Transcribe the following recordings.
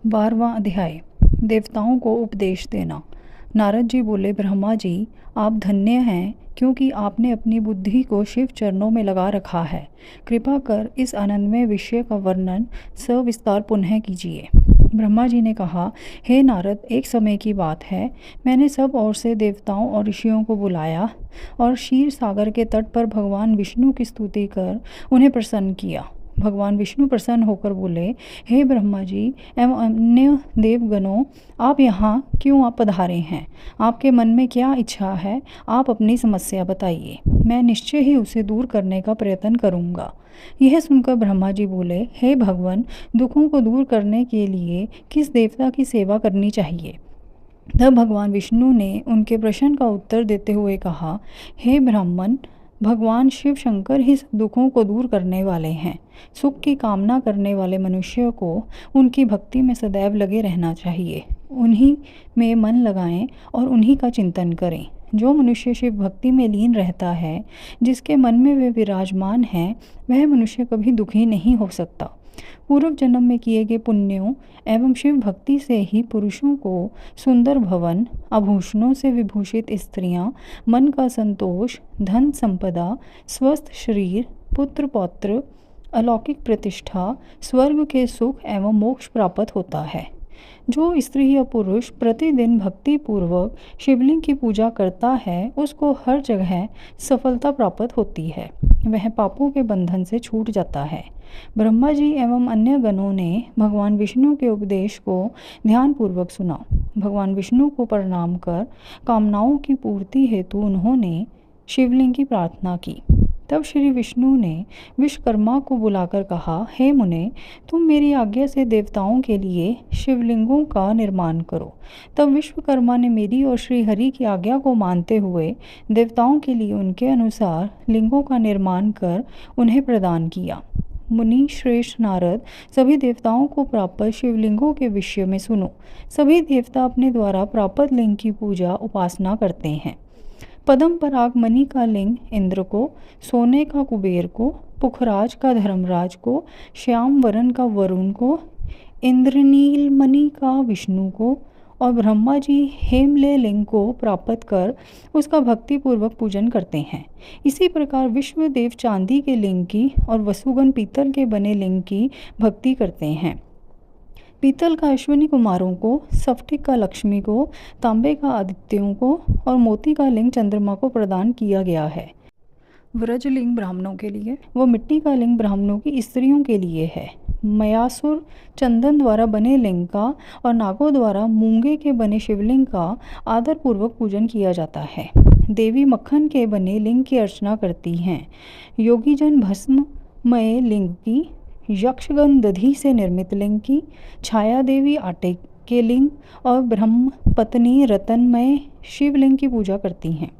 12वां अध्याय। देवताओं को उपदेश देना। नारद जी बोले, ब्रह्मा जी, आप धन्य हैं क्योंकि आपने अपनी बुद्धि को शिव चरणों में लगा रखा है। कृपा कर इस आनंदमय विषय का वर्णन सविस्तार पुनः कीजिए। ब्रह्मा जी ने कहा, हे नारद, एक समय की बात है, मैंने सब ओर से देवताओं और ऋषियों को बुलाया और क्षीर सागर के तट पर भगवान विष्णु की स्तुति कर उन्हें प्रसन्न किया। भगवान विष्णु प्रसन्न होकर बोले, हे ब्रह्मा जी एवं अन्य देवगणों, आप यहाँ क्यों आप पधारे हैं? आपके मन में क्या इच्छा है? आप अपनी समस्या बताइए, मैं निश्चय ही उसे दूर करने का प्रयत्न करूँगा। यह सुनकर ब्रह्मा जी बोले, हे भगवान, दुखों को दूर करने के लिए किस देवता की सेवा करनी चाहिए? तब भगवान विष्णु ने उनके प्रश्न का उत्तर देते हुए कहा, हे ब्राह्मण, भगवान शिव शंकर ही दुखों को दूर करने वाले हैं। सुख की कामना करने वाले मनुष्य को उनकी भक्ति में सदैव लगे रहना चाहिए। उन्हीं में मन लगाएं और उन्हीं का चिंतन करें। जो मनुष्य शिव भक्ति में लीन रहता है, जिसके मन में वे विराजमान हैं, वह मनुष्य कभी दुखी नहीं हो सकता। पूर्व जन्म में किए गए पुण्यों एवं शिव भक्ति से ही पुरुषों को सुंदर भवन, आभूषणों से विभूषित स्त्रियां, मन का संतोष, धन संपदा, स्वस्थ शरीर, पुत्र पौत्र, अलौकिक प्रतिष्ठा, स्वर्ग के सुख एवं मोक्ष प्राप्त होता है। जो स्त्री या पुरुष प्रतिदिन भक्ति पूर्वक शिवलिंग की पूजा करता है, उसको हर जगह सफलता प्राप्त होती है। वह पापों के बंधन से छूट जाता है। ब्रह्मा जी एवं अन्य गणों ने भगवान विष्णु के उपदेश को ध्यानपूर्वक सुना। भगवान विष्णु को प्रणाम कर कामनाओं की पूर्ति हेतु उन्होंने शिवलिंग की प्रार्थना की। तब श्री विष्णु ने विश्वकर्मा को बुलाकर कहा, हे मुने, तुम मेरी आज्ञा से देवताओं के लिए शिवलिंगों का निर्माण करो। तब विश्वकर्मा ने मेरी और श्री हरि की आज्ञा को मानते हुए देवताओं के लिए उनके अनुसार लिंगों का निर्माण कर उन्हें प्रदान किया। मुनि श्रेष्ठ नारद, सभी देवताओं को प्राप्त शिवलिंगों के विषय में सुनो। सभी देवता अपने द्वारा प्राप्त लिंग की पूजा उपासना करते हैं। पद्म पराग मणि का लिंग इंद्र को, सोने का कुबेर को, पुखराज का धर्मराज को, श्याम वरण का वरुण को, इंद्रनील मणि का विष्णु को और ब्रह्मा जी हेमले लिंग को प्राप्त कर उसका भक्तिपूर्वक पूजन करते हैं। इसी प्रकार विश्वदेव चांदी के लिंग की और वसुगण पीतल के बने लिंग की भक्ति करते हैं। पीतल का अश्विनी कुमारों को, स्फटिक का लक्ष्मी को, तांबे का आदित्यों को और मोती का लिंग चंद्रमा को प्रदान किया गया है। व्रज लिंग ब्राह्मणों के लिए व मिट्टी का लिंग ब्राह्मणों की स्त्रियों के लिए है। मयासुर चंदन द्वारा बने लिंग का और नागों द्वारा मूंगे के बने शिवलिंग का आदरपूर्वक पूजन किया जाता है। देवी मक्खन के बने लिंग की अर्चना करती हैं। योगीजन भस्ममय लिंग की, यक्षगण दधि से निर्मित लिंग की, छाया देवी आटे के लिंग और ब्रह्म पत्नी रतनमय शिवलिंग की पूजा करती हैं।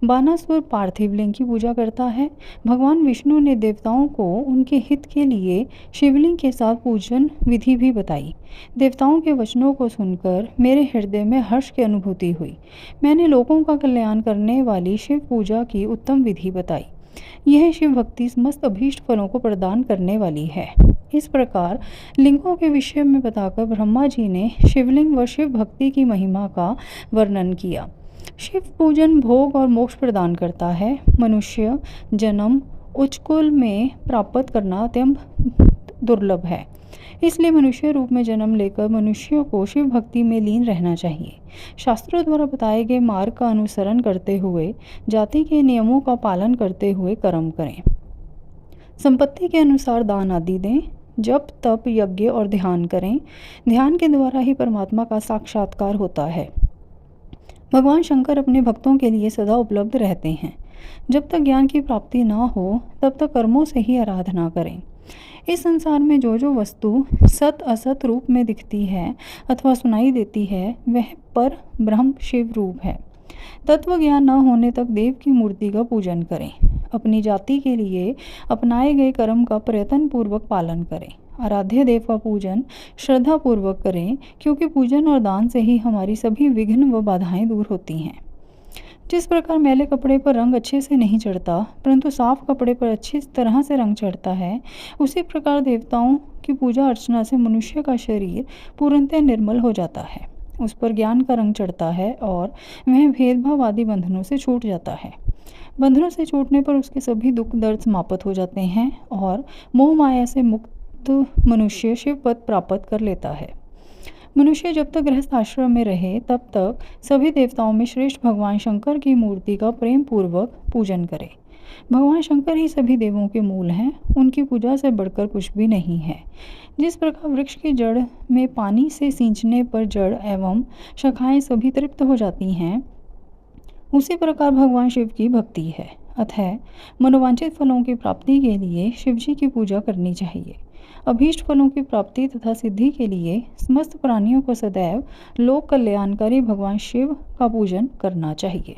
बानासुर पार्थिव लिंग की पूजा करता है। भगवान विष्णु ने देवताओं को उनके हित के लिए शिवलिंग के साथ पूजन विधि भी बताई। देवताओं के वचनों को सुनकर मेरे हृदय में हर्ष की अनुभूति हुई। मैंने लोगों का कल्याण करने वाली शिव पूजा की उत्तम विधि बताई। यह शिव भक्ति समस्त अभीष्ट फलों को प्रदान करने वाली है। इस प्रकार लिंगों के विषय में बताकर ब्रह्मा जी ने शिवलिंग व शिव भक्ति की महिमा का वर्णन किया। शिव पूजन भोग और मोक्ष प्रदान करता है। मनुष्य जन्म उच्च कुल में प्राप्त करना अत्यंत दुर्लभ है। इसलिए मनुष्य रूप में जन्म लेकर मनुष्य को शिव भक्ति में लीन रहना चाहिए। शास्त्रों द्वारा बताए गए मार्ग का अनुसरण करते हुए, जाति के नियमों का पालन करते हुए कर्म करें। संपत्ति के अनुसार दान आदि दें। जप तप यज्ञ और ध्यान करें। ध्यान के द्वारा ही परमात्मा का साक्षात्कार होता है। भगवान शंकर अपने भक्तों के लिए सदा उपलब्ध रहते हैं। जब तक ज्ञान की प्राप्ति ना हो, तब तक कर्मों से ही आराधना करें। इस संसार में जो जो वस्तु सत असत रूप में दिखती है अथवा सुनाई देती है, वह पर ब्रह्म शिव रूप है। तत्व ज्ञान न होने तक देव की मूर्ति का पूजन करें। अपनी जाति के लिए अपनाए गए कर्म का प्रयत्न पूर्वक पालन करें। आराध्य देव का पूजन श्रद्धा पूर्वक करें, क्योंकि पूजन और दान से ही हमारी सभी विघ्न व बाधाएं दूर होती हैं। जिस प्रकार मैले कपड़े पर रंग अच्छे से नहीं चढ़ता, परंतु साफ कपड़े पर अच्छी तरह से रंग चढ़ता है, उसी प्रकार देवताओं की पूजा अर्चना से मनुष्य का शरीर पूर्णतः निर्मल हो जाता है। उस पर ज्ञान का रंग चढ़ता है और वह भेदभाव आदि बंधनों से छूट जाता है। बंधनों से छूटने पर उसके सभी दुख दर्द समाप्त हो जाते हैं और मोह माया से मुक्त मनुष्य शिव पद प्राप्त कर लेता है। मनुष्य जब तक गृहस्थ आश्रम में रहे तब तक सभी देवताओं में श्रेष्ठ भगवान शंकर की मूर्ति का प्रेम पूर्वक पूजन करे। भगवान शंकर ही सभी देवों के मूल हैं, उनकी पूजा से बढ़कर कुछ भी नहीं है। जिस प्रकार वृक्ष की जड़ में पानी से सींचने पर जड़ एवं शाखाएं सभी तृप्त हो जाती हैं, उसी प्रकार भगवान शिव की भक्ति है। अतः मनोवांछित फलों की प्राप्ति के लिए शिवजी की पूजा करनी चाहिए। अभीष्ट फलों की प्राप्ति तथा सिद्धि के लिए समस्त प्राणियों को सदैव लोक कल्याणकारी भगवान शिव का पूजन करना चाहिए।